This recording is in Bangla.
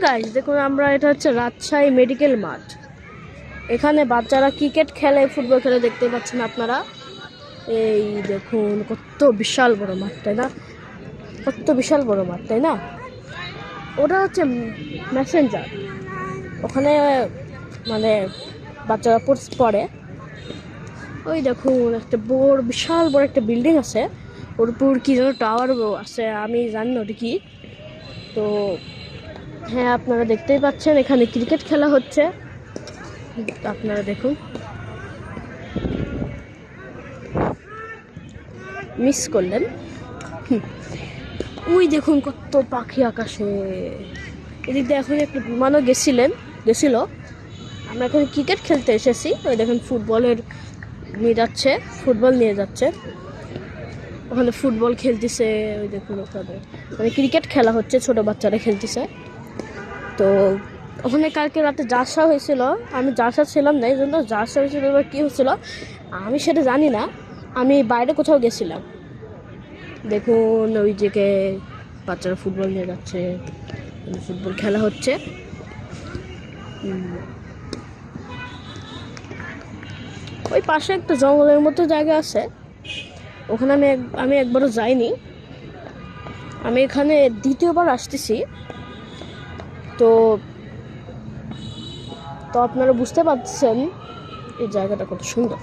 গাইস দেখুন এটা হচ্ছে রাজশাহী মেডিকেল মাঠ। এখানে বাচ্চারা ক্রিকেট খেলে, ফুটবল খেলে, দেখতে পাচ্ছেন আপনারা। এই দেখুন কত বিশাল বড় মাঠ, তাই না? কত বিশাল বড় মাঠ, তাই না? ওটা হচ্ছে মেসেঞ্জার। ওখানে মানে বাচ্চারা পড়ে। ওই দেখুন একটা বিশাল বড় একটা বিল্ডিং আছে, ওর উপর কি যেন টাওয়ার আছে, আমি জানি না ওটা কি। তো হ্যাঁ, আপনারা দেখতেই পাচ্ছেন এখানে ক্রিকেট খেলা হচ্ছে। আপনারা দেখুন, মিস করলেন। ওই দেখুন কত পাখি আকাশে। এদিক দিয়ে এখন একটু বিমানও গেছিল। আমরা এখন ক্রিকেট খেলতে এসেছি। ওই দেখুন ফুটবল নিয়ে যাচ্ছে। ওখানে ফুটবল খেলতেছে। ওই দেখুন ওখানে মানে ক্রিকেট খেলা হচ্ছে, ছোট বাচ্চারা খেলতেছে। তো ওখানে কালকে রাতে জালসা হয়েছিল, আমি জালসা ছিলাম না, এই জন্য জালসা হয়েছিল এবার কী হয়েছিল আমি সেটা জানি না। আমি বাইরে কোথাও গেছিলাম। দেখুন ওই দিকে বাচ্চারা ফুটবল নিয়ে যাচ্ছে, ফুটবল খেলা হচ্ছে। ওই পাশে একটা জঙ্গলের মতো জায়গা আছে, ওখানে আমি একবারও যাইনি। আমি এখানে দ্বিতীয়বার আসতেছি। তো আপনারা বুঝতে পারছেন এই জায়গাটা কত সুন্দর।